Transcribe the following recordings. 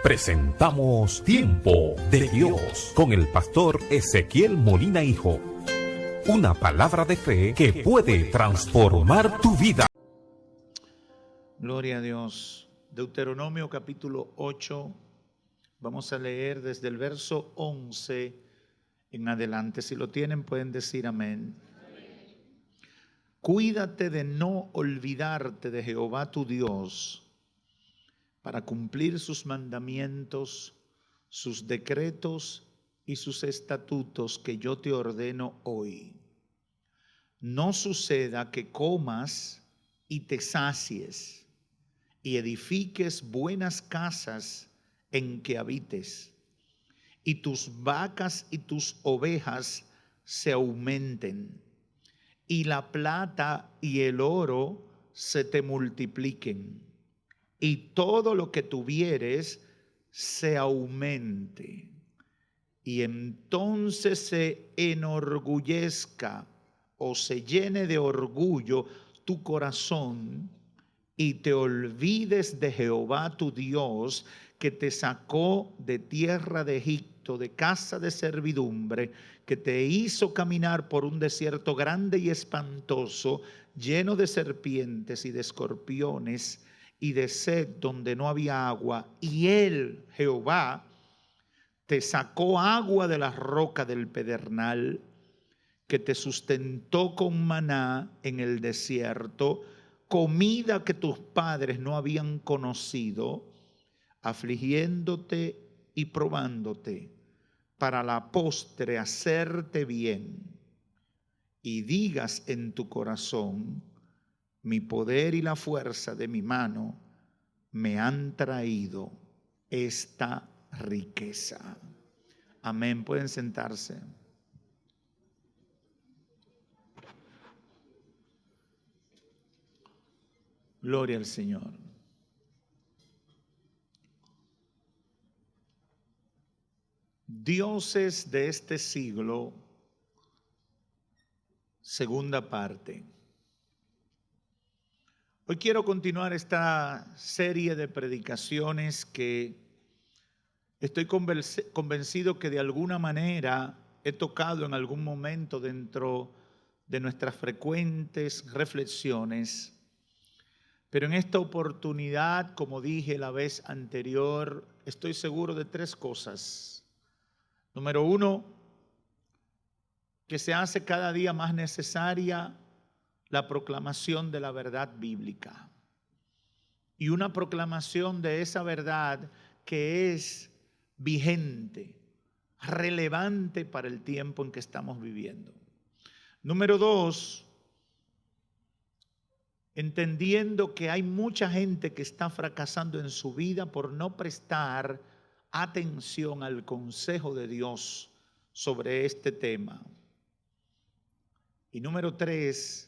Presentamos Tiempo de Dios con el pastor Ezequiel Molina Hijo. Una palabra de fe que puede transformar tu vida. Gloria a Dios. Deuteronomio capítulo 8. Vamos a leer desde el verso 11 en adelante. Si lo tienen pueden decir amén. Cuídate de no olvidarte de Jehová tu Dios, para cumplir sus mandamientos, sus decretos y sus estatutos que yo te ordeno hoy. No suceda que comas y te sacies y edifiques buenas casas en que habites, y tus vacas y tus ovejas se aumenten, y la plata y el oro se te multipliquen, y todo lo que tuvieres se aumente. Y entonces se enorgullezca o se llene de orgullo tu corazón y te olvides de Jehová tu Dios, que te sacó de tierra de Egipto, de casa de servidumbre, que te hizo caminar por un desierto grande y espantoso, lleno de serpientes y de escorpiones, y de sed donde no había agua. Y él, Jehová, te sacó agua de la roca del pedernal, que te sustentó con maná en el desierto, comida que tus padres no habían conocido, afligiéndote y probándote, para la postre hacerte bien. Y digas en tu corazón: mi poder y la fuerza de mi mano me han traído esta riqueza. Amén. Pueden sentarse. Gloria al Señor. Dioses de este siglo, segunda parte. Hoy quiero continuar esta serie de predicaciones que estoy convencido que de alguna manera he tocado en algún momento dentro de nuestras frecuentes reflexiones. Pero en esta oportunidad, como dije la vez anterior, estoy seguro de tres cosas. Número uno, que se hace cada día más necesaria la proclamación de la verdad bíblica. Y una proclamación de esa verdad que es vigente, relevante para el tiempo en que estamos viviendo. Número dos, entendiendo que hay mucha gente que está fracasando en su vida por no prestar atención al consejo de Dios sobre este tema. Y número tres,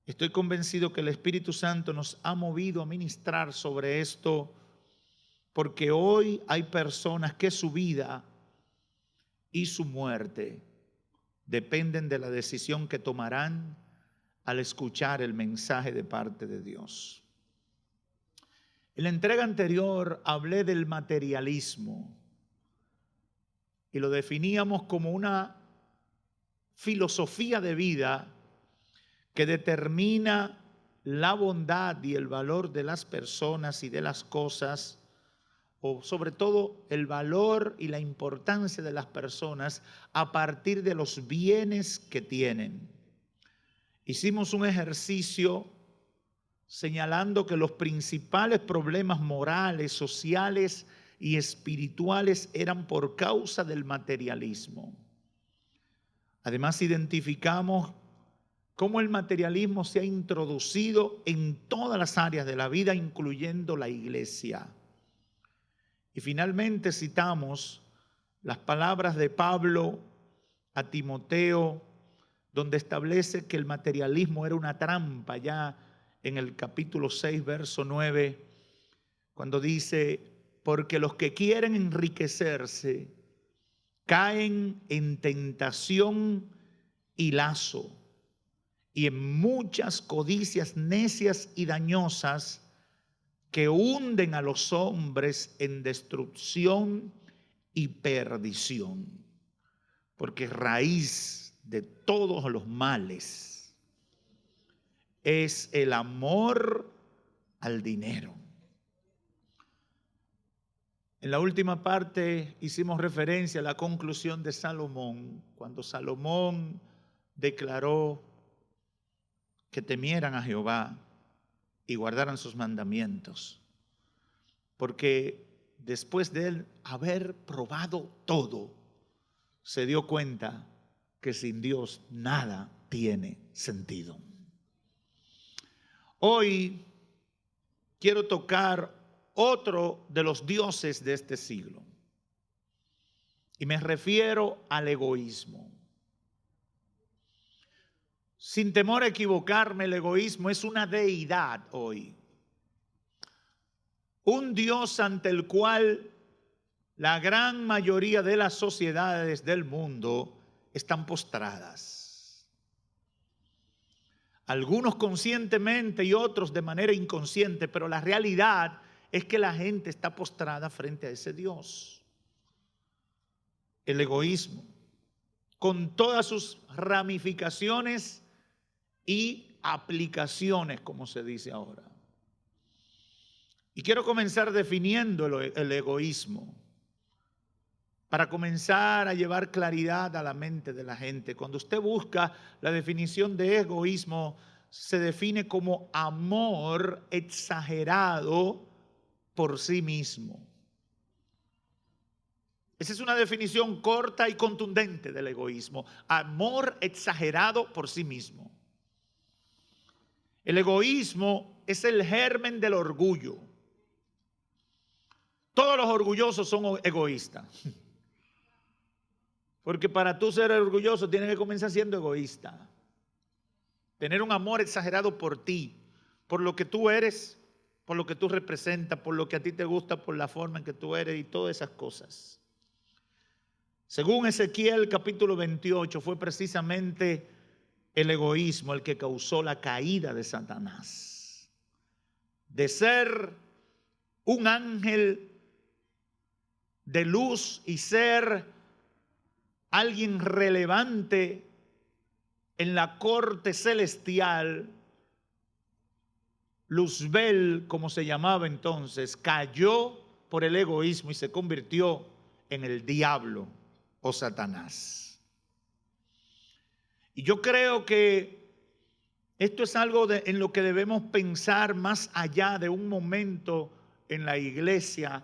estoy convencido que el Espíritu Santo nos ha movido a ministrar sobre esto, porque hoy hay personas que su vida y su muerte dependen de la decisión que tomarán al escuchar el mensaje de parte de Dios. En la entrega anterior hablé del materialismo y lo definíamos como una filosofía de vida que determina la bondad y el valor de las personas y de las cosas, o sobre todo el valor y la importancia de las personas a partir de los bienes que tienen. Hicimos un ejercicio señalando que los principales problemas morales, sociales y espirituales eran por causa del materialismo. Además, identificamos cómo el materialismo se ha introducido en todas las áreas de la vida, incluyendo la iglesia. Y finalmente citamos las palabras de Pablo a Timoteo, donde establece que el materialismo era una trampa, ya en el capítulo 6, verso 9, cuando dice: porque los que quieren enriquecerse caen en tentación y lazo, y en muchas codicias necias y dañosas, que hunden a los hombres en destrucción y perdición. Porque raíz de todos los males es el amor al dinero. En la última parte hicimos referencia a la conclusión de Salomón, cuando Salomón declaró que temieran a Jehová y guardaran sus mandamientos, porque después de él haber probado todo, se dio cuenta que sin Dios nada tiene sentido. Hoy quiero tocar otro de los dioses de este siglo, y me refiero al egoísmo. Sin temor a equivocarme, el egoísmo es una deidad hoy. Un Dios ante el cual la gran mayoría de las sociedades del mundo están postradas. Algunos conscientemente y otros de manera inconsciente, pero la realidad es que la gente está postrada frente a ese Dios. El egoísmo, con todas sus ramificaciones y aplicaciones, como se dice ahora. Y quiero comenzar definiendo el egoísmo, para comenzar a llevar claridad a la mente de la gente. Cuando usted busca la definición de egoísmo, se define como amor exagerado por sí mismo. Esa es una definición corta y contundente del egoísmo. Amor exagerado por sí mismo. El egoísmo es el germen del orgullo. Todos los orgullosos son egoístas. Porque para tú ser orgulloso tienes que comenzar siendo egoísta. Tener un amor exagerado por ti, por lo que tú eres, por lo que tú representas, por lo que a ti te gusta, por la forma en que tú eres y todas esas cosas. Según Ezequiel capítulo 28, fue precisamente el egoísmo el que causó la caída de Satanás. De ser un ángel de luz y ser alguien relevante en la corte celestial, Luzbel, como se llamaba entonces, cayó por el egoísmo y se convirtió en el diablo o Satanás. Y yo creo que esto es algo en lo que debemos pensar más allá de un momento en la iglesia,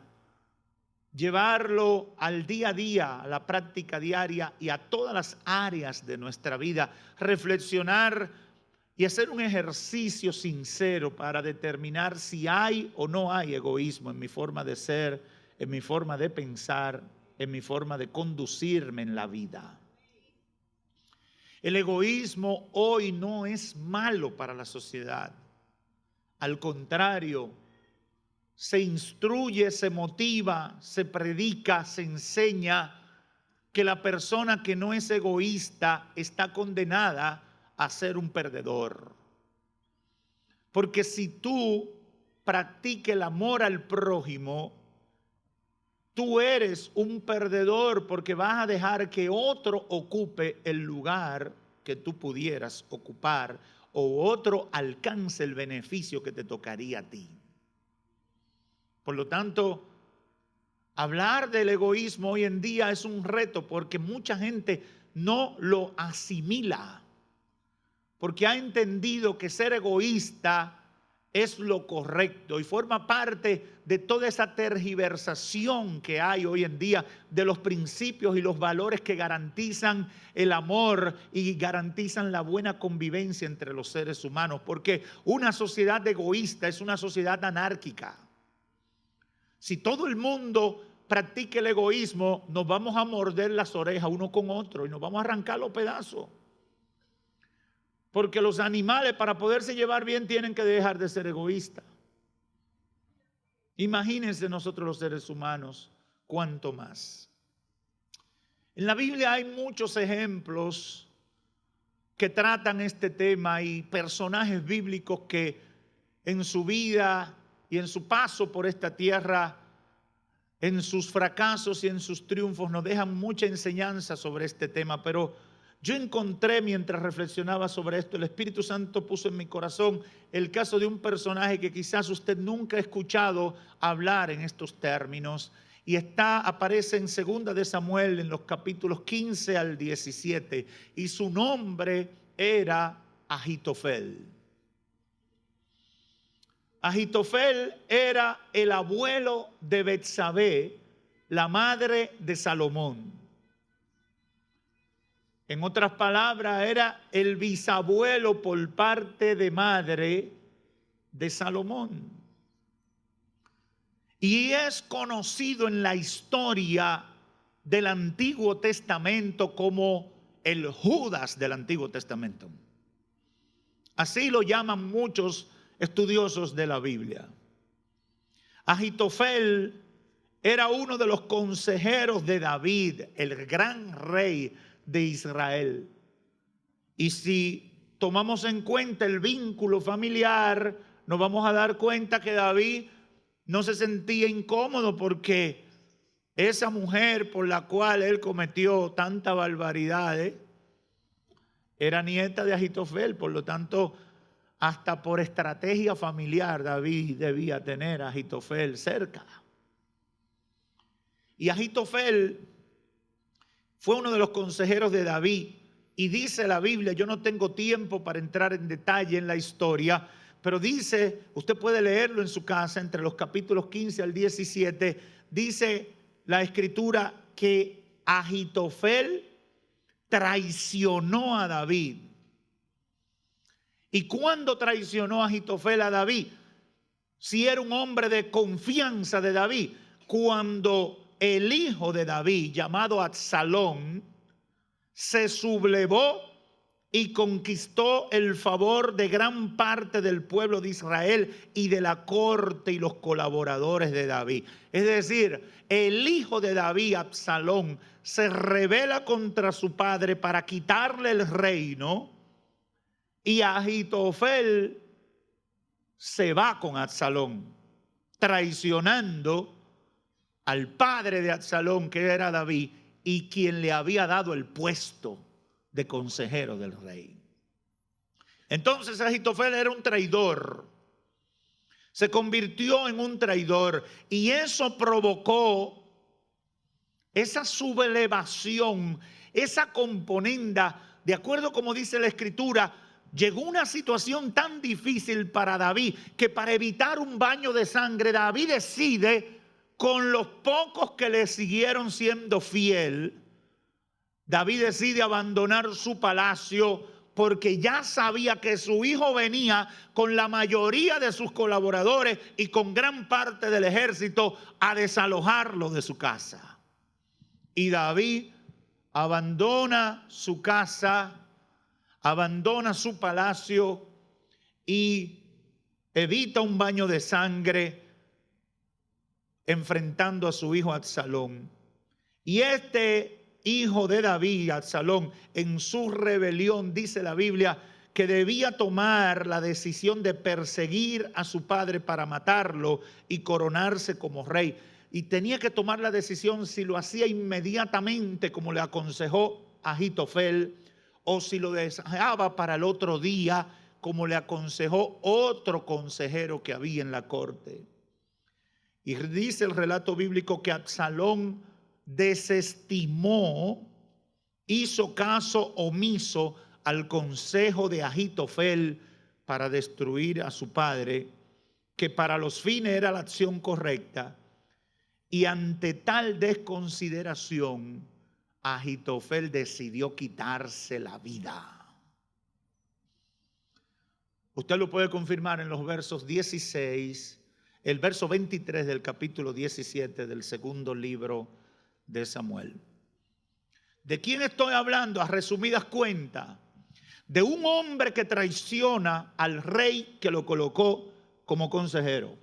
llevarlo al día a día, a la práctica diaria y a todas las áreas de nuestra vida, reflexionar y hacer un ejercicio sincero para determinar si hay o no hay egoísmo en mi forma de ser, en mi forma de pensar, en mi forma de conducirme en la vida. El egoísmo hoy no es malo para la sociedad. Al contrario, se instruye, se motiva, se predica, se enseña que la persona que no es egoísta está condenada a ser un perdedor. Porque si tú practicas el amor al prójimo, tú eres un perdedor porque vas a dejar que otro ocupe el lugar que tú pudieras ocupar o otro alcance el beneficio que te tocaría a ti. Por lo tanto, hablar del egoísmo hoy en día es un reto porque mucha gente no lo asimila, porque ha entendido que ser egoísta es lo correcto y forma parte de toda esa tergiversación que hay hoy en día de los principios y los valores que garantizan el amor y garantizan la buena convivencia entre los seres humanos, porque una sociedad egoísta es una sociedad anárquica. Si todo el mundo practica el egoísmo, nos vamos a morder las orejas uno con otro y nos vamos a arrancar los pedazos. Porque los animales, para poderse llevar bien, tienen que dejar de ser egoístas. Imagínense nosotros los seres humanos, cuánto más. En la Biblia hay muchos ejemplos que tratan este tema y personajes bíblicos que en su vida y en su paso por esta tierra, en sus fracasos y en sus triunfos, nos dejan mucha enseñanza sobre este tema. Pero yo encontré, mientras reflexionaba sobre esto, el Espíritu Santo puso en mi corazón el caso de un personaje que quizás usted nunca ha escuchado hablar en estos términos. Y aparece en 2 de Samuel, en los capítulos 15 al 17. Y su nombre era Ahitofel. Ahitofel era el abuelo de Betsabé, la madre de Salomón. En otras palabras, era el bisabuelo por parte de madre de Salomón. Y es conocido en la historia del Antiguo Testamento como el Judas del Antiguo Testamento. Así lo llaman muchos estudiosos de la Biblia. Ahitofel era uno de los consejeros de David, el gran rey de Israel. Y si tomamos en cuenta el vínculo familiar, nos vamos a dar cuenta que David no se sentía incómodo porque esa mujer por la cual él cometió tanta barbaridad era nieta de Ahitofel. Por lo tanto, hasta por estrategia familiar, David debía tener a Ahitofel cerca. Y Ahitofel fue uno de los consejeros de David. Y dice la Biblia, yo no tengo tiempo para entrar en detalle en la historia, pero dice, usted puede leerlo en su casa, entre los capítulos 15 al 17, dice la Escritura que Ahitofel traicionó a David. ¿Y cuándo traicionó Ahitofel a David? Si era un hombre de confianza de David, cuando el hijo de David, llamado Absalón, se sublevó y conquistó el favor de gran parte del pueblo de Israel y de la corte y los colaboradores de David. Es decir, el hijo de David, Absalón, se rebela contra su padre para quitarle el reino, y Ahitofel se va con Absalón, traicionando al padre de Absalón, que era David, y quien le había dado el puesto de consejero del rey. Entonces Ahitofel era un traidor, se convirtió en un traidor, y eso provocó esa sublevación, esa componenda. De acuerdo como dice la Escritura, llegó una situación tan difícil para David que para evitar un baño de sangre, David decide, con los pocos que le siguieron siendo fiel, David decide abandonar su palacio porque ya sabía que su hijo venía con la mayoría de sus colaboradores y con gran parte del ejército a desalojarlo de su casa. Y David abandona su casa, abandona su palacio y evita un baño de sangre enfrentando a su hijo Absalón. Y este hijo de David, Absalón, en su rebelión, dice la Biblia, que debía tomar la decisión de perseguir a su padre para matarlo y coronarse como rey. Y tenía que tomar la decisión si lo hacía inmediatamente, como le aconsejó Ahitofel, o si lo dejaba para el otro día, como le aconsejó otro consejero que había en la corte. Y dice el relato bíblico que Absalón desestimó, hizo caso omiso al consejo de Ahitofel para destruir a su padre, que para los fines era la acción correcta. Y ante tal desconsideración, Ahitofel decidió quitarse la vida. Usted lo puede confirmar en los versos 16, el verso 23 del capítulo 17 del segundo libro de Samuel. ¿De quién estoy hablando? A resumidas cuentas, de un hombre que traiciona al rey que lo colocó como consejero.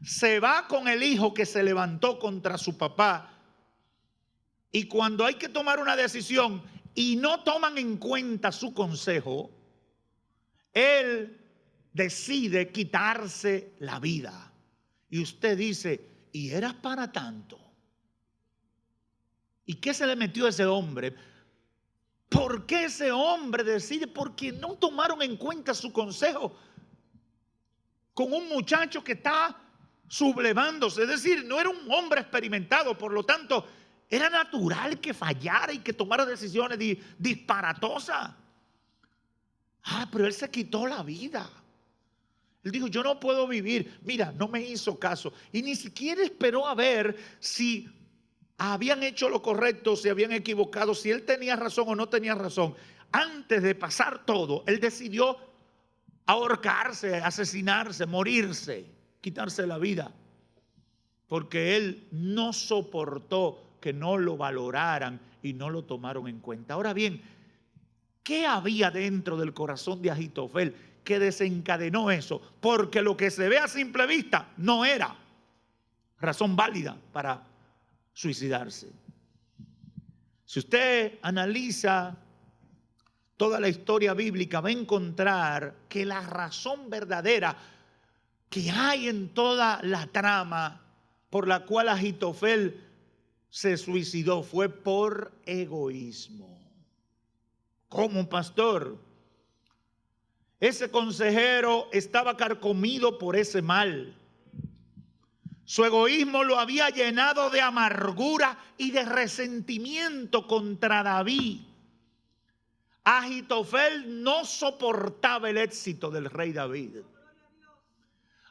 Se va con el hijo que se levantó contra su papá, y cuando hay que tomar una decisión y no toman en cuenta su consejo, él decide quitarse la vida. Y usted dice, ¿y era para tanto? ¿Y qué se le metió a ese hombre? ¿Por qué ese hombre decide? Porque no tomaron en cuenta su consejo con un muchacho que está sublevándose. Es decir, no era un hombre experimentado, por lo tanto, era natural que fallara y que tomara decisiones disparatosas. Pero él se quitó la vida. Él dijo, yo no puedo vivir. Mira, no me hizo caso. Y ni siquiera esperó a ver si habían hecho lo correcto, si habían equivocado, si él tenía razón o no tenía razón. Antes de pasar todo, él decidió ahorcarse, asesinarse, morirse, quitarse la vida. Porque él no soportó que no lo valoraran y no lo tomaron en cuenta. Ahora bien, ¿qué había dentro del corazón de Ahitofel que desencadenó eso? Porque lo que se ve a simple vista no era razón válida para suicidarse. Si usted analiza toda la historia bíblica, va a encontrar que la razón verdadera que hay en toda la trama por la cual Ahitofel se suicidó fue por egoísmo. ¿Cómo, pastor? Ese consejero estaba carcomido por ese mal. Su egoísmo lo había llenado de amargura y de resentimiento contra David. Ahitofel no soportaba el éxito del rey David.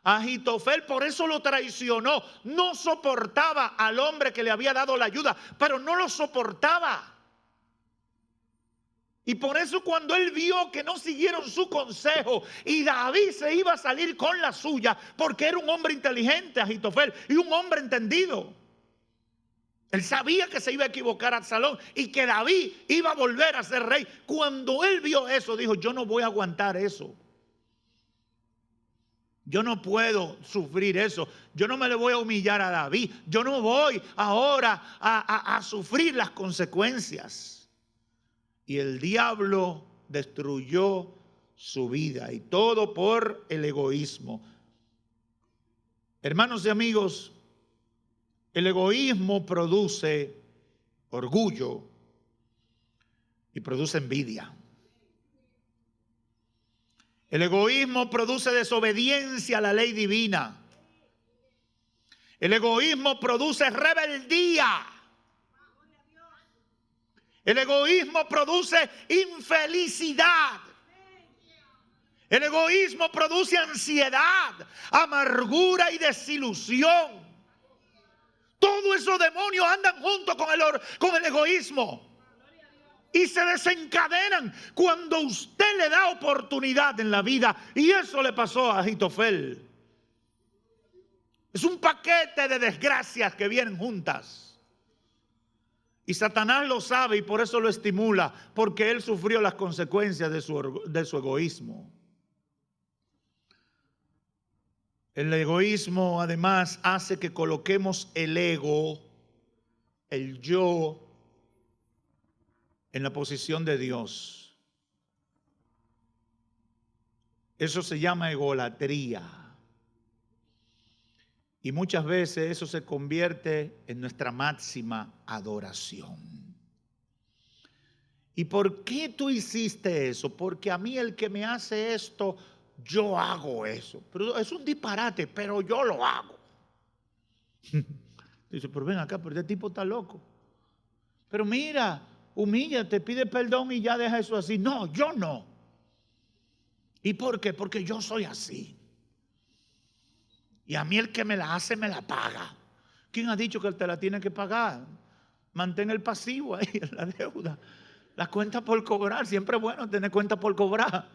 Ahitofel por eso lo traicionó. No soportaba al hombre que le había dado la ayuda, pero no lo soportaba. Y por eso cuando él vio que no siguieron su consejo y David se iba a salir con la suya, porque era un hombre inteligente, Ahitofel, y un hombre entendido. Él sabía que se iba a equivocar Absalón y que David iba a volver a ser rey. Cuando él vio eso, dijo, yo no voy a aguantar eso. Yo no puedo sufrir eso. Yo no me le voy a humillar a David. Yo no voy ahora a sufrir las consecuencias. Y el diablo destruyó su vida, y todo por el egoísmo. Hermanos y amigos, el egoísmo produce orgullo y produce envidia. El egoísmo produce desobediencia a la ley divina. El egoísmo produce rebeldía. El egoísmo produce infelicidad. El egoísmo produce ansiedad, amargura y desilusión. Todos esos demonios andan junto con el egoísmo. Y se desencadenan cuando usted le da oportunidad en la vida. Y eso le pasó a Ahitofel. Es un paquete de desgracias que vienen juntas. Y Satanás lo sabe y por eso lo estimula, porque él sufrió las consecuencias de su egoísmo. El egoísmo además hace que coloquemos el ego, el yo, en la posición de Dios. Eso se llama egolatría. Y muchas veces eso se convierte en nuestra máxima adoración. ¿Y por qué tú hiciste eso? Porque a mí el que me hace esto, yo hago eso. Pero es un disparate, pero yo lo hago. Dice, pero ven acá, pero este tipo está loco. Pero mira, humíllate, pide perdón y ya deja eso así. No, yo no. ¿Y por qué? Porque yo soy así. Y a mí el que me la hace, me la paga. ¿Quién ha dicho que él te la tiene que pagar? Mantén el pasivo ahí en la deuda. La cuenta por cobrar. Siempre es bueno tener cuenta por cobrar.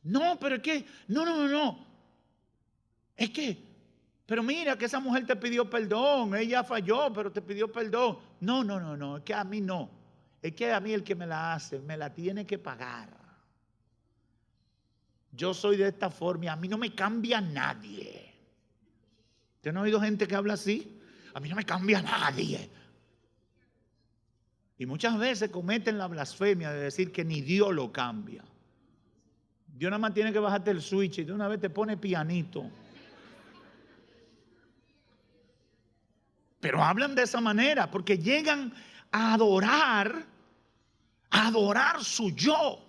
No, pero es que, no. Es que, pero mira que esa mujer te pidió perdón. Ella falló, pero te pidió perdón. No. Es que a mí no. Es que a mí el que me la hace, me la tiene que pagar. Yo soy de esta forma y a mí no me cambia nadie. ¿Usted no ha oído gente que habla así? A mí no me cambia nadie. Y muchas veces cometen la blasfemia de decir que ni Dios lo cambia. Dios nada más tiene que bajarte el switch y de una vez te pone pianito. Pero hablan de esa manera porque llegan a adorar su yo,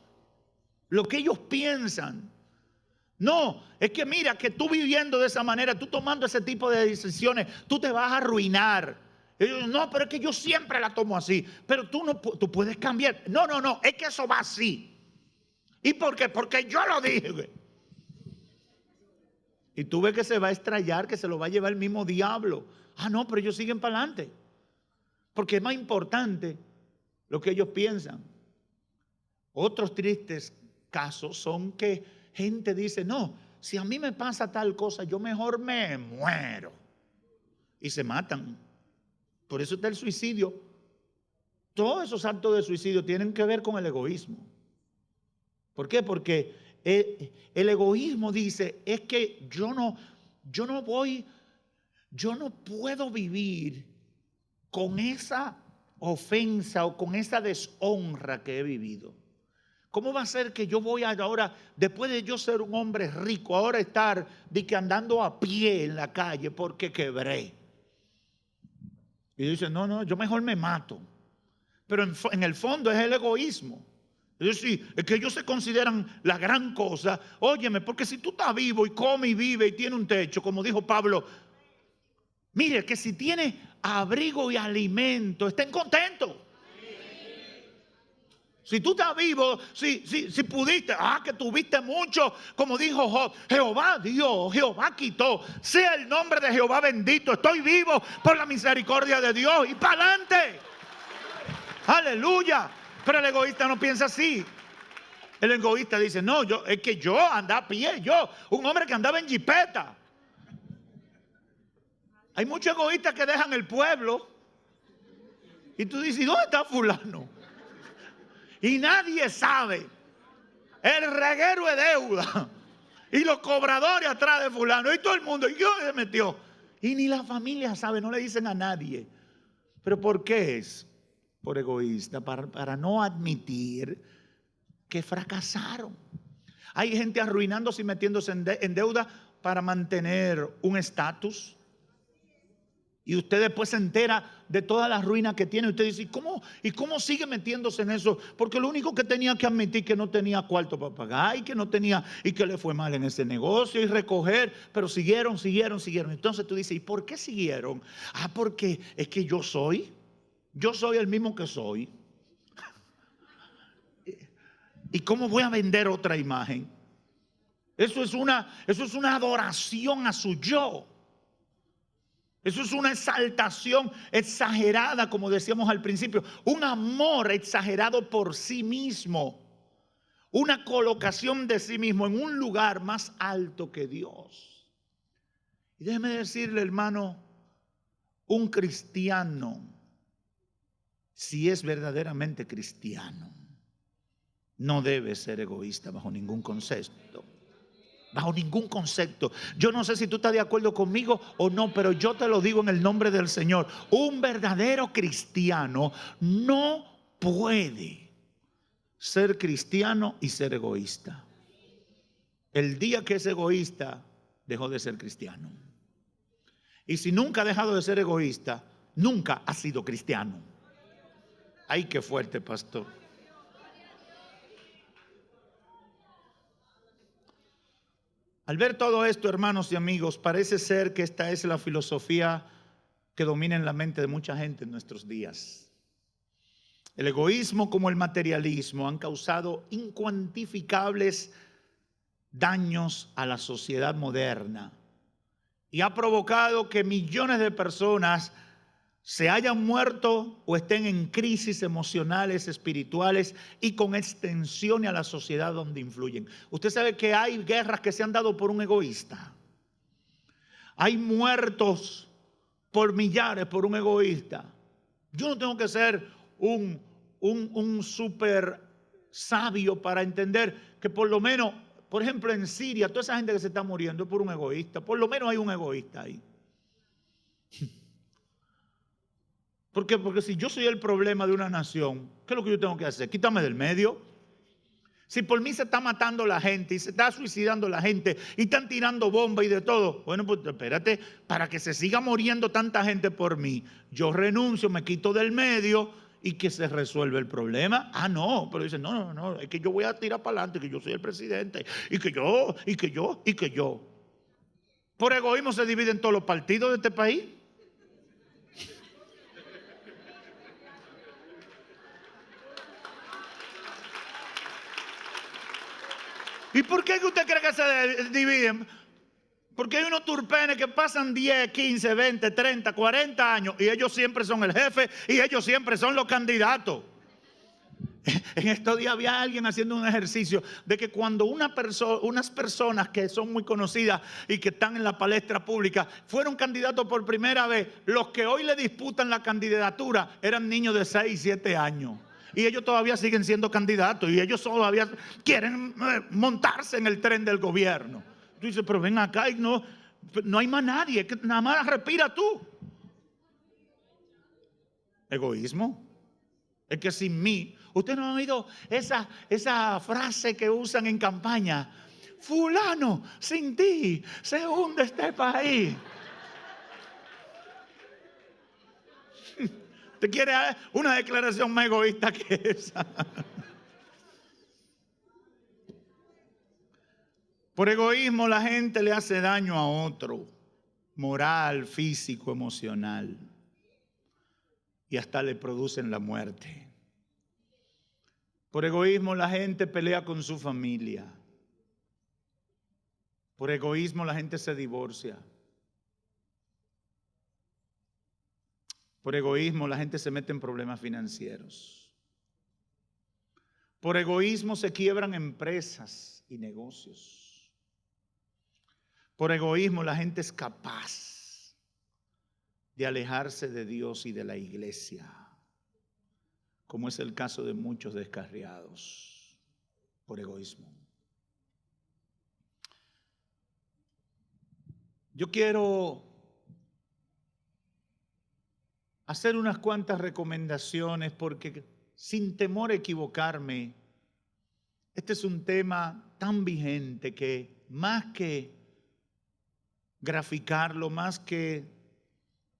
lo que ellos piensan. No, es que mira que tú viviendo de esa manera, tú tomando ese tipo de decisiones, tú te vas a arruinar. Ellos, no, pero es que yo siempre la tomo así. Pero tú puedes cambiar. No, es que eso va así. ¿Y por qué? Porque yo lo dije. Y tú ves que se va a estrellar, que se lo va a llevar el mismo diablo. Ah, no, pero ellos siguen para adelante. Porque es más importante lo que ellos piensan. Otros tristes casos son que gente dice, no, si a mí me pasa tal cosa, yo mejor me muero. Y se matan. Por eso está el suicidio. Todos esos actos de suicidio tienen que ver con el egoísmo. ¿Por qué? Porque el egoísmo dice, es que yo no puedo vivir con esa ofensa o con esa deshonra que he vivido. ¿Cómo va a ser que yo voy ahora, después de yo ser un hombre rico, ahora estar andando a pie en la calle porque quebré? Y dice, no, yo mejor me mato. Pero en el fondo es el egoísmo. Es decir, es que ellos se consideran la gran cosa. Óyeme, porque si tú estás vivo y come y vive y tiene un techo, como dijo Pablo, mire que si tiene abrigo y alimento, estén contentos. Si tú estás vivo, si pudiste, que tuviste mucho, como dijo Job, Jehová dio, Jehová quitó, sea el nombre de Jehová bendito, estoy vivo por la misericordia de Dios y para adelante. Aleluya. Pero el egoísta no piensa así. El egoísta dice, no, es que yo andaba a pie, un hombre que andaba en jipeta. Hay muchos egoístas que dejan el pueblo y tú dices, ¿dónde está fulano? Y nadie sabe. El reguero de deuda y los cobradores atrás de fulano y todo el mundo, y yo se metió. Y ni la familia sabe, no le dicen a nadie. ¿Pero por qué es? Por egoísta, para no admitir que fracasaron. Hay gente arruinándose y metiéndose en deuda para mantener un estatus. Y usted después se entera de todas las ruinas que tiene. Usted dice, ¿y cómo sigue metiéndose en eso? Porque lo único que tenía que admitir que no tenía cuarto para pagar y que no tenía, y que le fue mal en ese negocio y recoger, pero siguieron. Entonces tú dices, ¿y por qué siguieron? Porque es que yo soy el mismo que soy. ¿Y cómo voy a vender otra imagen? Eso es una adoración a su yo. Eso es una exaltación exagerada, como decíamos al principio. Un amor exagerado por sí mismo. Una colocación de sí mismo en un lugar más alto que Dios. Y déjeme decirle, hermano, un cristiano, si es verdaderamente cristiano, no debe ser egoísta bajo ningún concepto. Bajo ningún concepto. Yo no sé si tú estás de acuerdo conmigo o no, pero yo te lo digo en el nombre del Señor. Un verdadero cristiano no puede ser cristiano y ser egoísta. El día que es egoísta, dejó de ser cristiano. Y si nunca ha dejado de ser egoísta, nunca ha sido cristiano. Ay, qué fuerte, pastor. Al ver todo esto, hermanos y amigos, parece ser que esta es la filosofía que domina en la mente de mucha gente en nuestros días. El egoísmo como el materialismo han causado incuantificables daños a la sociedad moderna y ha provocado que millones de personas se hayan muerto o estén en crisis emocionales, espirituales y con extensión a la sociedad donde influyen. Usted sabe que hay guerras que se han dado por un egoísta. Hay muertos por millares por un egoísta. Yo no tengo que ser un súper sabio para entender que por lo menos, por ejemplo en Siria, toda esa gente que se está muriendo es por un egoísta. Por lo menos hay un egoísta ahí. ¿Por qué? Porque si yo soy el problema de una nación, ¿qué es lo que yo tengo que hacer? Quítame del medio. Si por mí se está matando la gente y se está suicidando la gente y están tirando bombas y de todo, bueno, pues espérate, para que se siga muriendo tanta gente por mí, yo renuncio, me quito del medio y que se resuelve el problema. Ah, no, pero dicen, no, es que yo voy a tirar para adelante, que yo soy el presidente y que yo. Por egoísmo se dividen todos los partidos de este país. ¿Y por qué usted cree que se dividen? Porque hay unos turpenes que pasan 10, 15, 20, 30, 40 años y ellos siempre son el jefe y ellos siempre son los candidatos. En estos días había alguien haciendo un ejercicio de que cuando unas personas que son muy conocidas y que están en la palestra pública fueron candidatos por primera vez, los que hoy le disputan la candidatura eran niños de 6, 7 años. Y ellos todavía siguen siendo candidatos y ellos todavía quieren montarse en el tren del gobierno. Tú dices, pero ven acá y no hay más nadie, que nada más respira tú. Egoísmo. Es que sin mí, usted no ha oído esa frase que usan en campaña. Fulano, sin ti se hunde este país. ¿Te quiere una declaración más egoísta que esa? Por egoísmo la gente le hace daño a otro, moral, físico, emocional, y hasta le producen la muerte. Por egoísmo la gente pelea con su familia. Por egoísmo la gente se divorcia. Por egoísmo la gente se mete en problemas financieros. Por egoísmo se quiebran empresas y negocios. Por egoísmo la gente es capaz de alejarse de Dios y de la iglesia, como es el caso de muchos descarriados, por egoísmo. Yo quiero hacer unas cuantas recomendaciones porque sin temor a equivocarme, este es un tema tan vigente que más que graficarlo, más que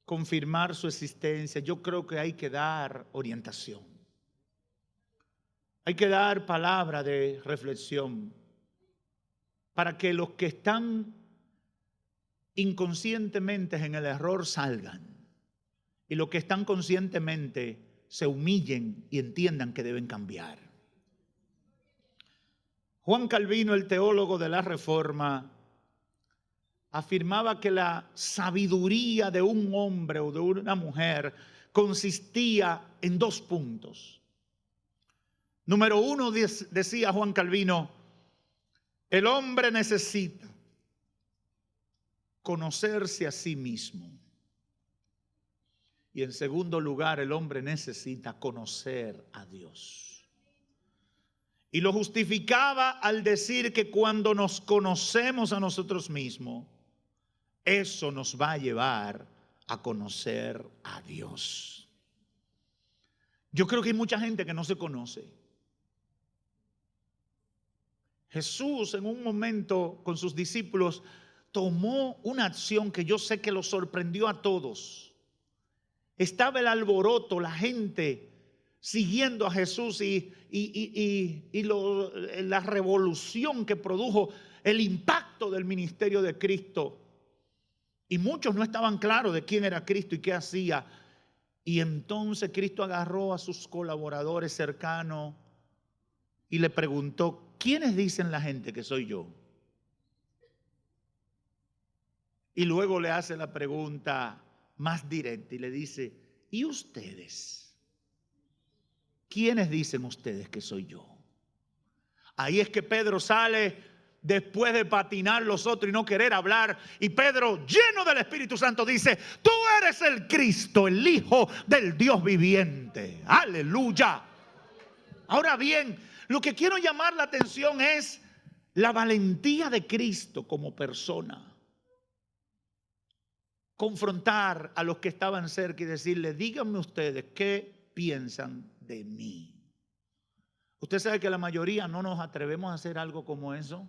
confirmar su existencia, yo creo que hay que dar orientación. Hay que dar palabra de reflexión para que los que están inconscientemente en el error salgan y los que están conscientemente se humillen y entiendan que deben cambiar. Juan Calvino, el teólogo de la Reforma, afirmaba que la sabiduría de un hombre o de una mujer consistía en 2 puntos. Número 1, decía Juan Calvino, el hombre necesita conocerse a sí mismo. Y en segundo lugar, el hombre necesita conocer a Dios. Y lo justificaba al decir que cuando nos conocemos a nosotros mismos, eso nos va a llevar a conocer a Dios. Yo creo que hay mucha gente que no se conoce. Jesús en un momento con sus discípulos tomó una acción que yo sé que los sorprendió a todos. Estaba el alboroto, la gente siguiendo a Jesús y la revolución que produjo el impacto del ministerio de Cristo. Y muchos no estaban claros de quién era Cristo y qué hacía. Y entonces Cristo agarró a sus colaboradores cercanos y le preguntó, ¿quiénes dicen la gente que soy yo? Y luego le hace la pregunta más directa y le dice, ¿y ustedes? ¿Quiénes dicen ustedes que soy yo? Ahí es que Pedro sale después de patinar los otros y no querer hablar. Y Pedro, lleno del Espíritu Santo, dice, tú eres el Cristo, el Hijo del Dios viviente. Aleluya. Ahora bien, lo que quiero llamar la atención es la valentía de Cristo como persona. Confrontar a los que estaban cerca y decirle, díganme ustedes qué piensan de mí. Usted sabe que la mayoría no nos atrevemos a hacer algo como eso.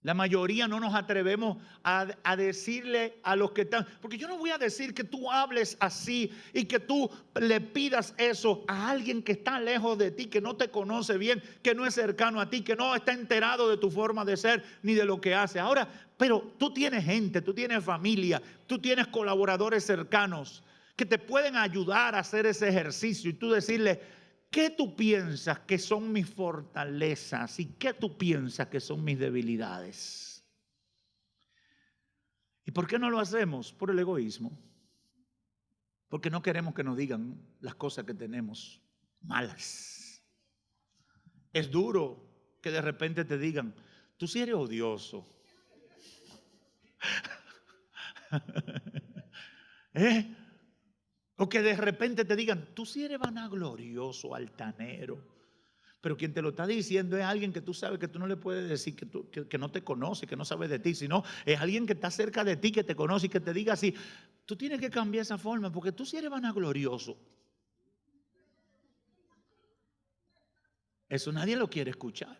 La mayoría no nos atrevemos a decirle a los que están, porque yo no voy a decir que tú hables así y que tú le pidas eso a alguien que está lejos de ti, que no te conoce bien, que no es cercano a ti, que no está enterado de tu forma de ser ni de lo que hace. Ahora, pero tú tienes gente, tú tienes familia, tú tienes colaboradores cercanos que te pueden ayudar a hacer ese ejercicio y tú decirle, ¿qué tú piensas que son mis fortalezas y qué tú piensas que son mis debilidades? ¿Y por qué no lo hacemos? Por el egoísmo. Porque no queremos que nos digan las cosas que tenemos malas. Es duro que de repente te digan, tú sí eres odioso. O que de repente te digan, tú sí eres vanaglorioso, altanero. Pero quien te lo está diciendo es alguien que tú sabes que tú no le puedes decir que no te conoce, que no sabe de ti, sino es alguien que está cerca de ti, que te conoce y que te diga así, tú tienes que cambiar esa forma porque tú sí eres vanaglorioso. Eso nadie lo quiere escuchar.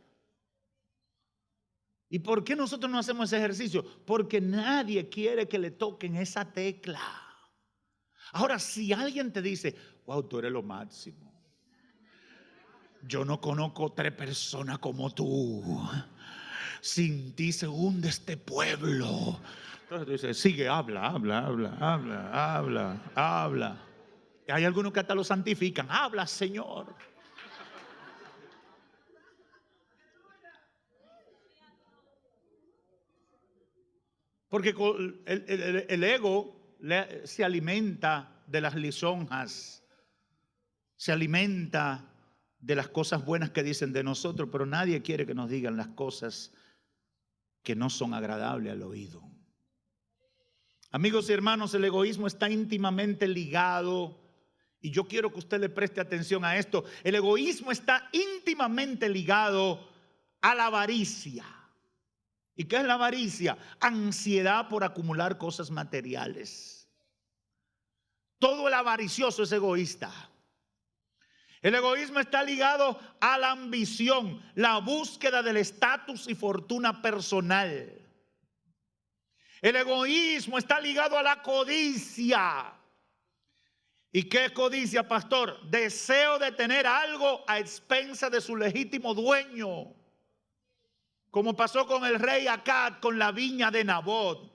¿Y por qué nosotros no hacemos ese ejercicio? Porque nadie quiere que le toquen esa tecla. Ahora, si alguien te dice, wow, tú eres lo máximo. Yo no conozco 3 personas como tú. Sin ti se hunde este pueblo. Entonces tú dices, sigue, habla. Y hay algunos que hasta lo santifican. Habla, Señor. Porque el ego se alimenta de las lisonjas, se alimenta de las cosas buenas que dicen de nosotros, pero nadie quiere que nos digan las cosas que no son agradables al oído. Amigos y hermanos, el egoísmo está íntimamente ligado, y yo quiero que usted le preste atención a esto, el egoísmo está íntimamente ligado a la avaricia. ¿Y qué es la avaricia? Ansiedad por acumular cosas materiales. Todo el avaricioso es egoísta. El egoísmo está ligado a la ambición, la búsqueda del estatus y fortuna personal. El egoísmo está ligado a la codicia. ¿Y qué es codicia, pastor? Deseo de tener algo a expensa de su legítimo dueño. Como pasó con el rey Acab con la viña de Nabot.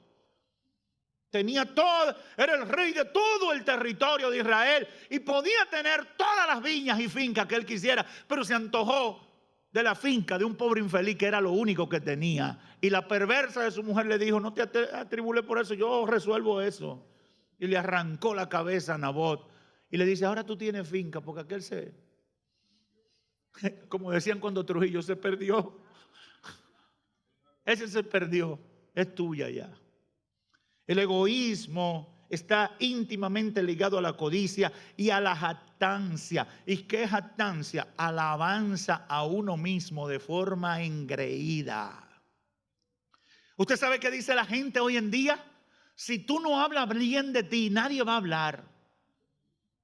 Tenía todo, era el rey de todo el territorio de Israel y podía tener todas las viñas y fincas que él quisiera, pero se antojó de la finca de un pobre infeliz que era lo único que tenía. Y la perversa de su mujer le dijo, no te atribules por eso, yo resuelvo eso. Y le arrancó la cabeza a Nabot y le dice, ahora tú tienes finca, porque aquel como decían cuando Trujillo se perdió. Ese se perdió, es tuya ya. El egoísmo está íntimamente ligado a la codicia y a la jactancia. ¿Y qué es jactancia? Alabanza a uno mismo de forma engreída. ¿Usted sabe qué dice la gente hoy en día? Si tú no hablas bien de ti, nadie va a hablar.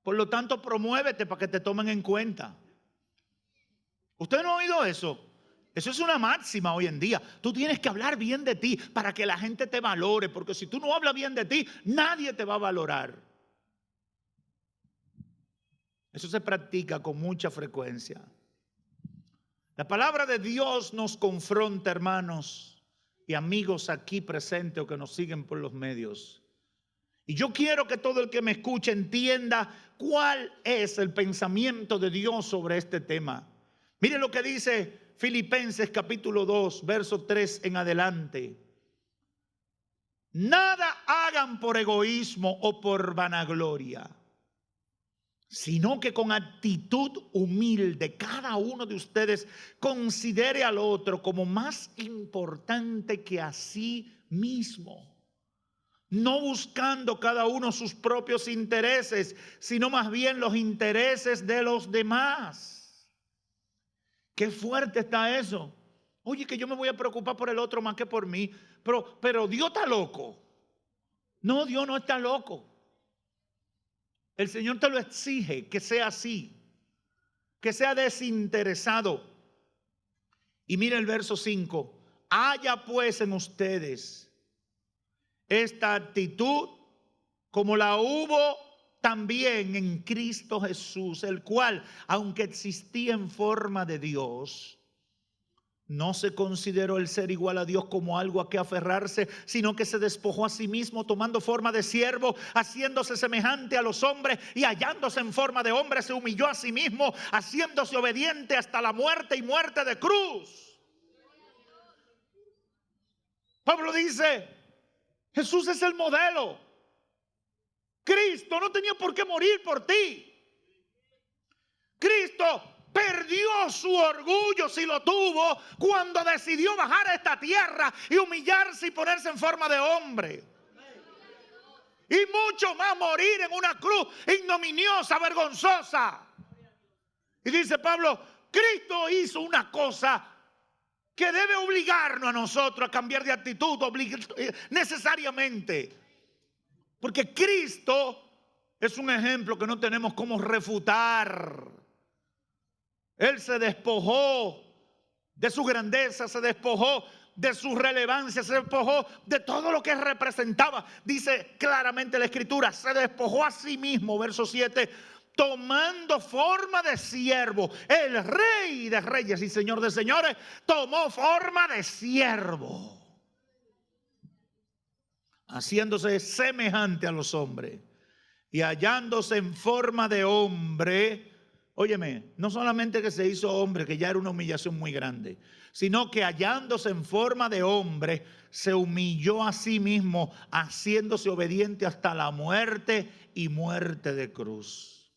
Por lo tanto, promuévete para que te tomen en cuenta. ¿Usted no ha oído eso? Eso es una máxima hoy en día. Tú tienes que hablar bien de ti para que la gente te valore, porque si tú no hablas bien de ti, nadie te va a valorar. Eso se practica con mucha frecuencia. La palabra de Dios nos confronta, hermanos y amigos aquí presentes o que nos siguen por los medios. Y yo quiero que todo el que me escuche entienda cuál es el pensamiento de Dios sobre este tema. Mire lo que dice Filipenses capítulo 2, verso 3 en adelante. Nada hagan por egoísmo o por vanagloria, sino que con actitud humilde cada uno de ustedes considere al otro como más importante que a sí mismo, no buscando cada uno sus propios intereses, sino más bien los intereses de los demás. Qué fuerte está eso. Oye, que yo me voy a preocupar por el otro más que por mí. Pero Dios está loco. No, Dios no está loco. El Señor te lo exige, que sea así. que sea desinteresado. Y mire el verso 5. Haya pues en ustedes esta actitud como la hubo también en Cristo Jesús, el cual, aunque existía en forma de Dios, no se consideró el ser igual a Dios como algo a que aferrarse, sino que se despojó a sí mismo, tomando forma de siervo, haciéndose semejante a los hombres, y hallándose en forma de hombre, se humilló a sí mismo, haciéndose obediente hasta la muerte y muerte de cruz. Pablo dice, Jesús es el modelo. Cristo no tenía por qué morir por ti. Cristo perdió su orgullo, si lo tuvo, cuando decidió bajar a esta tierra y humillarse y ponerse en forma de hombre. Y mucho más morir en una cruz ignominiosa, vergonzosa. Y dice Pablo, Cristo hizo una cosa que debe obligarnos a nosotros a cambiar de actitud necesariamente. Porque Cristo es un ejemplo que no tenemos cómo refutar. Él se despojó de su grandeza, se despojó de su relevancia, se despojó de todo lo que representaba. Dice claramente la Escritura, se despojó a sí mismo, verso 7, tomando forma de siervo. El Rey de Reyes y Señor de Señores tomó forma de siervo, haciéndose semejante a los hombres y hallándose en forma de hombre. Óyeme, no solamente que se hizo hombre, que ya era una humillación muy grande, sino que hallándose en forma de hombre, se humilló a sí mismo, haciéndose obediente hasta la muerte y muerte de cruz.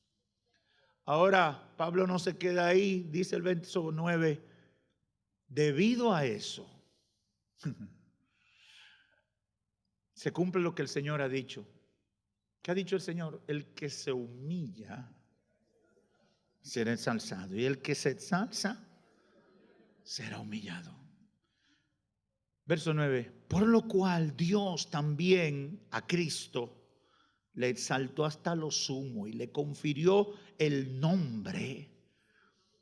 Ahora, Pablo no se queda ahí, dice el verso 9, debido a eso, se cumple lo que el Señor ha dicho. ¿Qué ha dicho el Señor? El que se humilla será ensalzado, y el que se ensalza será humillado. Verso 9, por lo cual Dios también a Cristo le exaltó hasta lo sumo y le confirió el nombre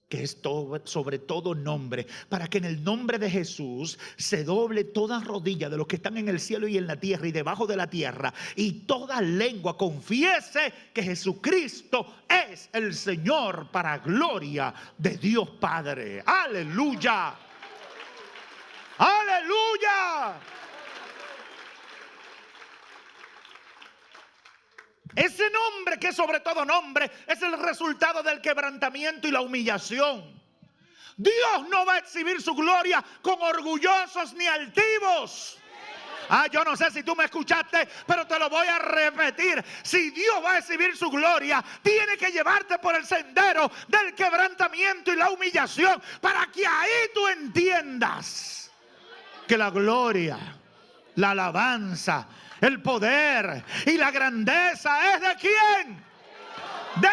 que es sobre todo nombre, para que en el nombre de Jesús se doble toda rodilla de los que están en el cielo y en la tierra y debajo de la tierra, y toda lengua confiese que Jesucristo es el Señor, para gloria de Dios Padre. Aleluya, aleluya. Ese nombre que es sobre todo nombre es el resultado del quebrantamiento y la humillación. Dios no va a exhibir su gloria con orgullosos ni altivos. Yo no sé si tú me escuchaste, pero te lo voy a repetir. Si Dios va a exhibir su gloria, tiene que llevarte por el sendero del quebrantamiento y la humillación, para que ahí tú entiendas que la gloria, la alabanza, el poder y la grandeza es de ¿quién? De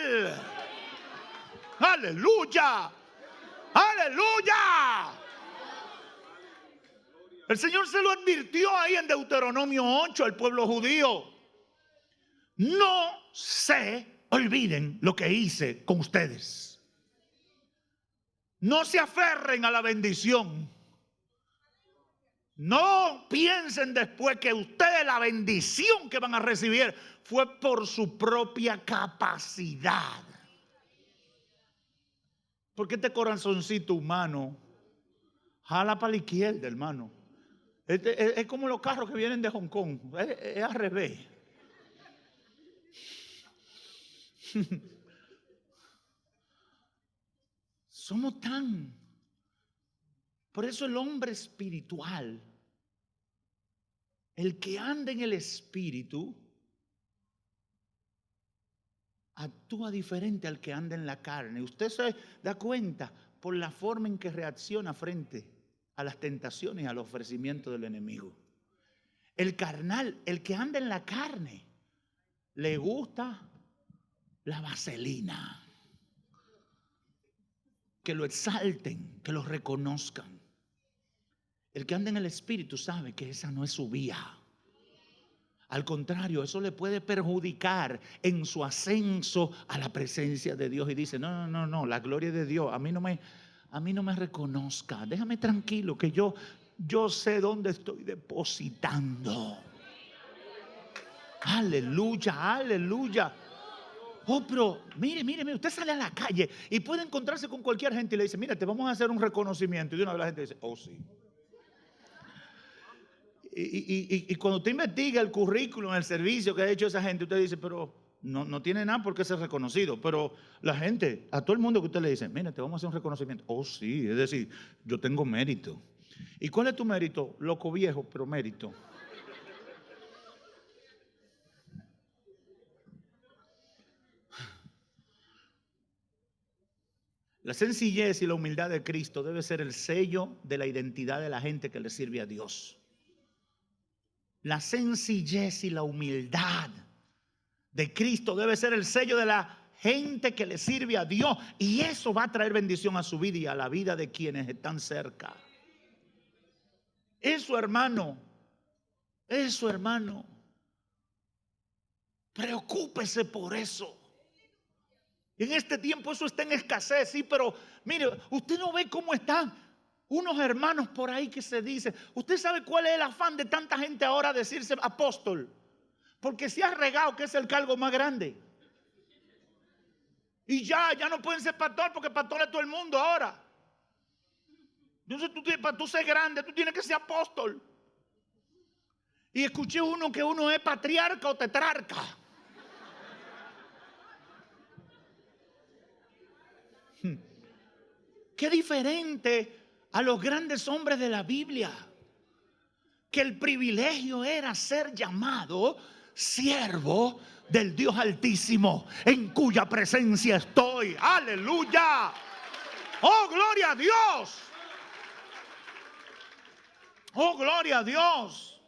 Él. Aleluya, aleluya. El Señor se lo advirtió ahí en Deuteronomio 8 al pueblo judío. No se olviden lo que hice con ustedes. No se aferren a la bendición. No piensen después que ustedes la bendición que van a recibir fue por su propia capacidad. Porque este corazoncito humano jala para la izquierda, hermano. Es como los carros que vienen de Hong Kong. Es al revés. Somos tan... Por eso el hombre espiritual, el que anda en el espíritu, actúa diferente al que anda en la carne. Usted se da cuenta por la forma en que reacciona frente a las tentaciones y al ofrecimiento del enemigo. El carnal, el que anda en la carne, le gusta la vaselina. Que lo exalten, que lo reconozcan. El que anda en el espíritu sabe que esa no es su vía. Al contrario, eso le puede perjudicar en su ascenso a la presencia de Dios. Y dice, no, la gloria de Dios, a mí no me reconozca. Déjame tranquilo que yo sé dónde estoy depositando. Aleluya, aleluya. Oh, pero mire, usted sale a la calle y puede encontrarse con cualquier gente y le dice, mira, te vamos a hacer un reconocimiento. Y de una vez la gente dice, oh sí. Y cuando usted investiga el currículum, el servicio que ha hecho esa gente, usted dice, pero no tiene nada por qué ser reconocido. Pero la gente, a todo el mundo que usted le dice, mira, te vamos a hacer un reconocimiento. Oh sí, es decir, yo tengo mérito. ¿Y cuál es tu mérito? Loco viejo, pero mérito. La sencillez y la humildad de Cristo debe ser el sello de la identidad de la gente que le sirve a Dios. La sencillez y la humildad de Cristo debe ser el sello de la gente que le sirve a Dios. Y eso va a traer bendición a su vida y a la vida de quienes están cerca. Eso, hermano. Preocúpese por eso. En este tiempo eso está en escasez, sí, pero mire, usted no ve cómo están unos hermanos por ahí que se dicen. ¿Usted sabe cuál es el afán de tanta gente ahora decirse apóstol? Porque se ha regado que es el cargo más grande. Y ya no pueden ser pastor porque pastor es todo el mundo ahora. Entonces para tú ser grande, tú tienes que ser apóstol. Y escuché que uno es patriarca o tetrarca. Qué diferente a los grandes hombres de la Biblia, que el privilegio era ser llamado siervo del Dios Altísimo, en cuya presencia estoy. Aleluya. Oh, gloria a Dios. Oh, gloria a Dios.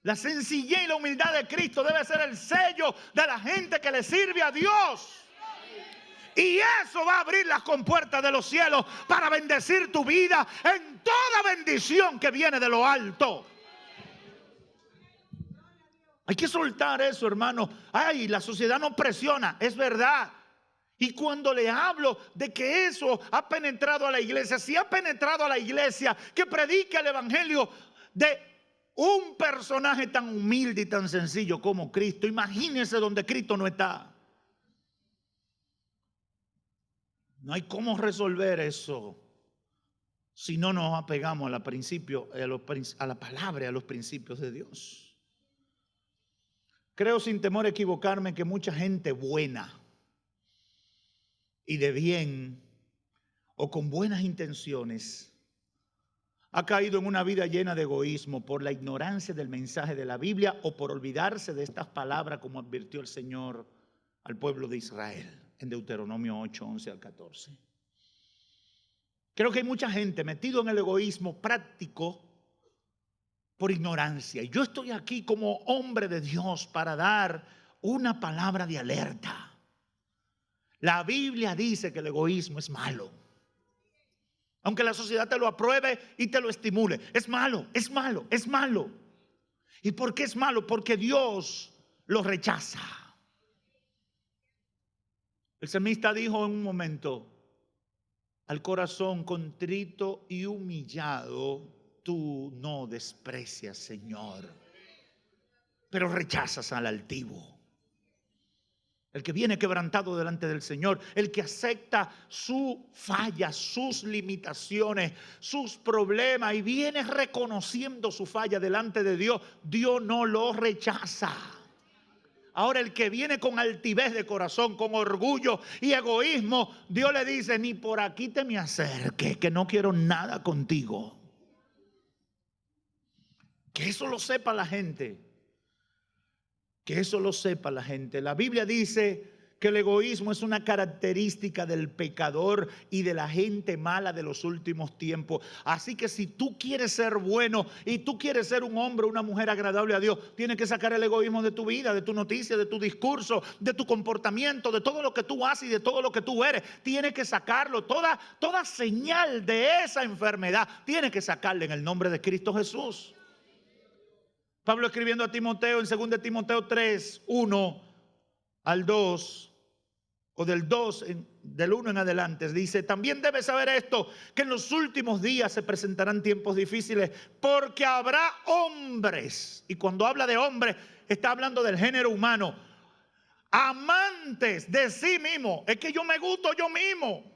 La sencillez y la humildad de Cristo debe ser el sello de la gente que le sirve a Dios. Y eso va a abrir las compuertas de los cielos para bendecir tu vida en toda bendición que viene de lo alto. Hay que soltar eso, hermano. Ay, la sociedad nos presiona, es verdad. Y cuando le hablo de que eso ha penetrado a la iglesia, si ha penetrado a la iglesia, que predique el evangelio de un personaje tan humilde y tan sencillo como Cristo. Imagínense donde Cristo no está. No hay cómo resolver eso si no nos apegamos a la palabra y a los principios de Dios. Creo sin temor a equivocarme que mucha gente buena y de bien o con buenas intenciones ha caído en una vida llena de egoísmo por la ignorancia del mensaje de la Biblia o por olvidarse de estas palabras, como advirtió el Señor al pueblo de Israel en Deuteronomio 8, 11 al 14. Creo que hay mucha gente metido en el egoísmo práctico por ignorancia. Y yo estoy aquí como hombre de Dios para dar una palabra de alerta. La Biblia dice que el egoísmo es malo. Aunque la sociedad te lo apruebe y te lo estimule. Es malo, es malo, es malo. ¿Y por qué es malo? Porque Dios lo rechaza. El salmista dijo en un momento, al corazón contrito y humillado, tú no desprecias, Señor, pero rechazas al altivo. El que viene quebrantado delante del Señor, el que acepta su falla, sus limitaciones, sus problemas y viene reconociendo su falla delante de Dios, Dios no lo rechaza. Ahora el que viene con altivez de corazón, con orgullo y egoísmo, Dios le dice, ni por aquí te me acerques, que no quiero nada contigo. Que eso lo sepa la gente. Que eso lo sepa la gente. La Biblia dice que el egoísmo es una característica del pecador y de la gente mala de los últimos tiempos. Así que si tú quieres ser bueno y tú quieres ser un hombre o una mujer agradable a Dios, tienes que sacar el egoísmo de tu vida, de tu noticia, de tu discurso, de tu comportamiento, de todo lo que tú haces y de todo lo que tú eres. Tienes que sacarlo. Toda señal de esa enfermedad tienes que sacarla en el nombre de Cristo Jesús. Pablo escribiendo a Timoteo en 2 Timoteo 3, 1 al 2, o del 2, del 1 en adelante, dice: también debes saber esto, que en los últimos días se presentarán tiempos difíciles, porque habrá hombres, y cuando habla de hombres, está hablando del género humano, amantes de sí mismo. Es que yo me gusto yo mismo.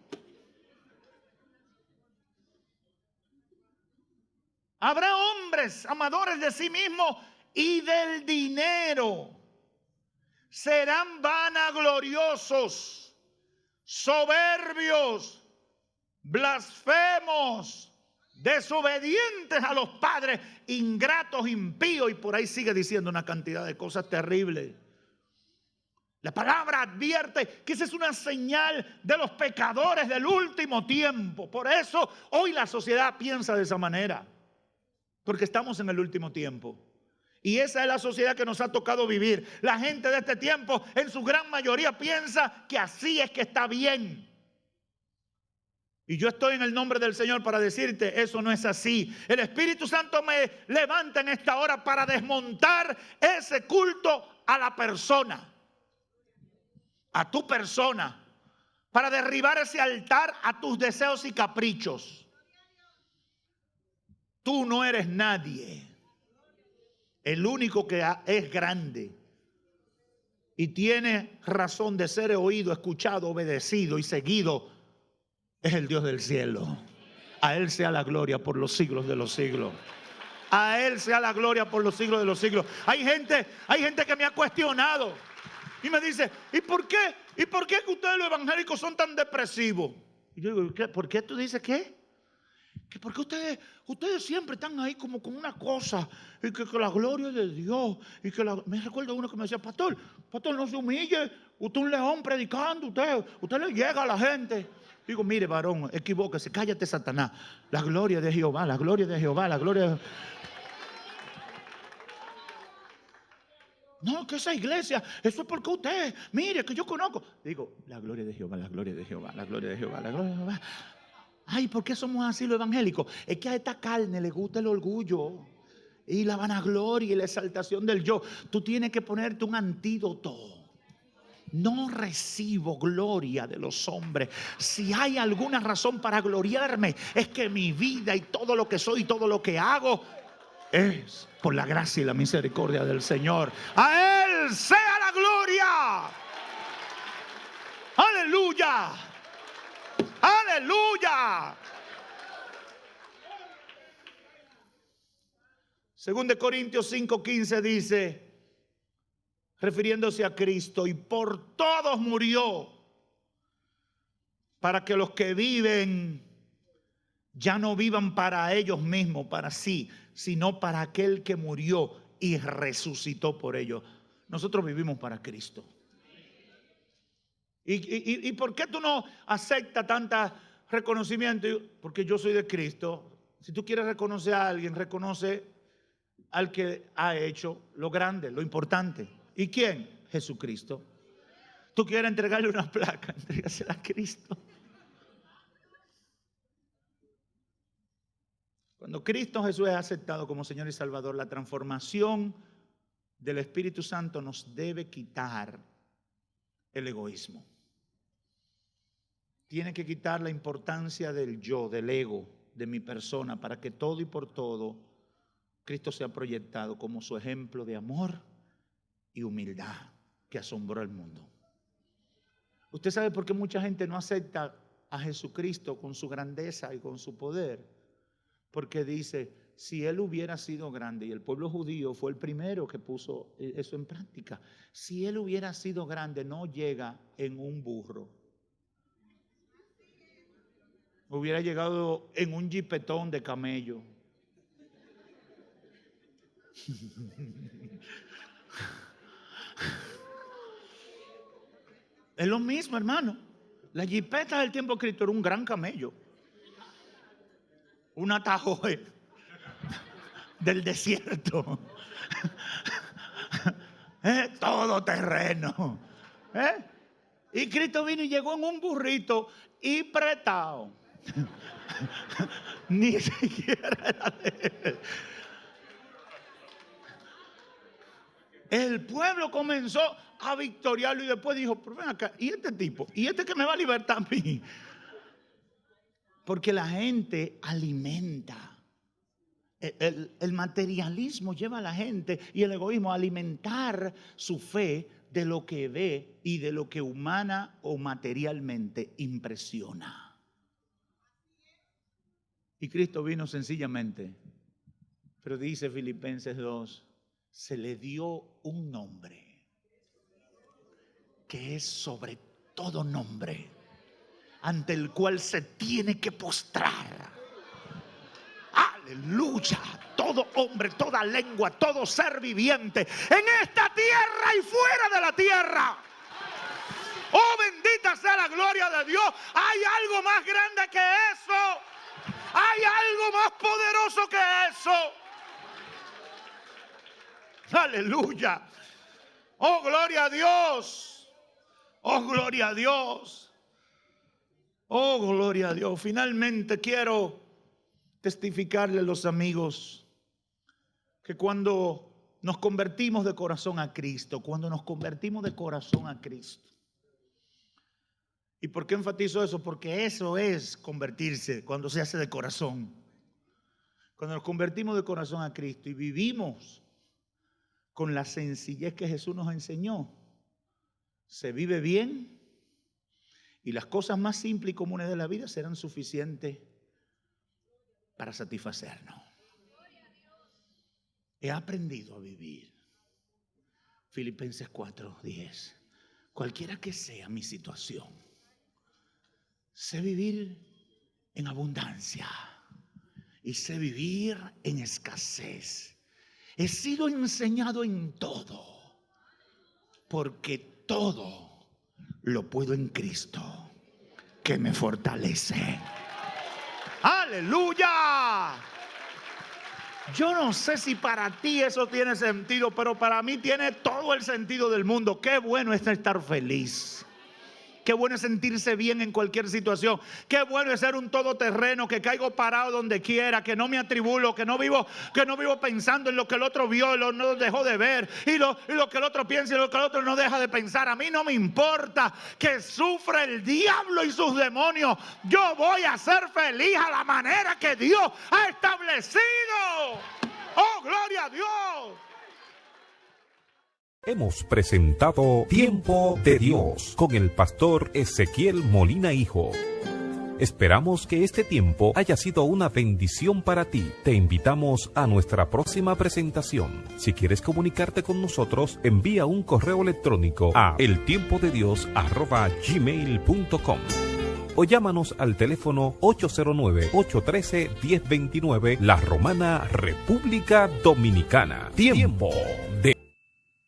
Habrá hombres amadores de sí mismos y del dinero. Serán vanagloriosos, soberbios, blasfemos, desobedientes a los padres, ingratos, impíos, y por ahí sigue diciendo una cantidad de cosas terribles. La palabra advierte que esa es una señal de los pecadores del último tiempo. Por eso hoy la sociedad piensa de esa manera, porque estamos en el último tiempo. Y esa es la sociedad que nos ha tocado vivir. La gente de este tiempo, en su gran mayoría, piensa que así es que está bien. Y yo estoy en el nombre del Señor para decirte, eso no es así. El Espíritu Santo me levanta en esta hora para desmontar ese culto a la persona, a tu persona, para derribar ese altar a tus deseos y caprichos. Tú no eres nadie. El único que es grande y tiene razón de ser oído, escuchado, obedecido y seguido es el Dios del cielo. A Él sea la gloria por los siglos de los siglos. A Él sea la gloria por los siglos de los siglos. Hay gente que me ha cuestionado y me dice: ¿y por qué? ¿Y por qué que ustedes los evangélicos son tan depresivos? Y yo digo: ¿por qué tú dices qué? Que porque ustedes siempre están ahí como con una cosa, y que la gloria de Dios, y que me recuerdo uno que me decía: pastor, no se humille, usted es un león predicando, usted le llega a la gente. Digo: mire, varón, equivóquese, cállate, Satanás. La gloria de Jehová, la gloria de Jehová, la gloria de... No, que esa iglesia, eso es porque usted, mire, que yo conozco. Digo: la gloria de Jehová, la gloria de Jehová, la gloria de Jehová, la gloria de Jehová. Ay, ¿por qué somos así los evangélicos? Es que a esta carne le gusta el orgullo y la vanagloria y la exaltación del yo. Tú tienes que ponerte un antídoto. No recibo gloria de los hombres. Si hay alguna razón para gloriarme, es que mi vida y todo lo que soy y todo lo que hago es por la gracia y la misericordia del Señor. A Él sea la gloria. Aleluya. ¡Aleluya! 2 Corintios 5:15 dice, refiriéndose a Cristo: y por todos murió, para que los que viven ya no vivan para ellos mismos, para sí, sino para aquel que murió y resucitó por ellos. Nosotros vivimos para Cristo. ¿Y por qué tú no aceptas tanta reconocimiento? Porque yo soy de Cristo. Si tú quieres reconocer a alguien, reconoce al que ha hecho lo grande, lo importante. ¿Y quién? Jesucristo. Tú quieres entregarle una placa, entrégasela a Cristo. Cuando Cristo Jesús es aceptado como Señor y Salvador, la transformación del Espíritu Santo nos debe quitar el egoísmo. Tiene que quitar la importancia del yo, del ego, de mi persona, para que todo y por todo Cristo sea proyectado como su ejemplo de amor y humildad que asombró al mundo. ¿Usted sabe por qué mucha gente no acepta a Jesucristo con su grandeza y con su poder? Porque dice: si Él hubiera sido grande, y el pueblo judío fue el primero que puso eso en práctica, si Él hubiera sido grande, no llega en un burro. Hubiera llegado en un jipetón de camello. Es lo mismo, hermano. La jipeta del tiempo de Cristo era un gran camello, un atajo del desierto. Todo terreno. Y Cristo vino y llegó en un burrito y pretado. Ni siquiera era de él. El pueblo comenzó a victoriarlo y después dijo, pero ven acá, ¿y este tipo? ¿Y este que me va a libertar a mí? Porque la gente alimenta. El materialismo lleva a la gente y el egoísmo a alimentar su fe de lo que ve y de lo que humana o materialmente impresiona. Y Cristo vino sencillamente, pero dice Filipenses 2, se le dio un nombre que es sobre todo nombre, ante el cual se tiene que postrar. Aleluya. Todo hombre, toda lengua, todo ser viviente en esta tierra y fuera de la tierra. Oh, bendita sea la gloria de Dios. Hay algo más grande que eso. Hay algo más poderoso que eso. Aleluya. Oh, gloria a Dios. Oh, gloria a Dios. Oh, gloria a Dios. Finalmente quiero testificarle a los amigos que cuando nos convertimos de corazón a Cristo, ¿y por qué enfatizo eso? Porque eso es convertirse cuando se hace de corazón. Cuando nos convertimos de corazón a Cristo y vivimos con la sencillez que Jesús nos enseñó, se vive bien y las cosas más simples y comunes de la vida serán suficientes para satisfacernos. He aprendido a vivir. Filipenses 4:10. Cualquiera que sea mi situación, sé vivir en abundancia y sé vivir en escasez. He sido enseñado en todo, porque todo lo puedo en Cristo que me fortalece. ¡Aleluya! Yo no sé si para ti eso tiene sentido, pero para mí tiene todo el sentido del mundo. Qué bueno es estar feliz. Qué bueno es sentirse bien en cualquier situación. Qué bueno es ser un todoterreno, que caigo parado donde quiera, que no me atribulo, que no vivo pensando en lo que el otro vio y lo no dejó de ver, y lo que el otro piensa y lo que el otro no deja de pensar. A mí no me importa que sufra el diablo y sus demonios. Yo voy a ser feliz a la manera que Dios ha establecido. ¡Oh, gloria a Dios! Hemos presentado Tiempo de Dios con el pastor Ezequiel Molina Hijo. Esperamos que este tiempo haya sido una bendición para ti. Te invitamos a nuestra próxima presentación. Si quieres comunicarte con nosotros, envía un correo electrónico a eltiempodedios@gmail.com o llámanos al teléfono 809-813-1029, La Romana, República Dominicana. Tiempo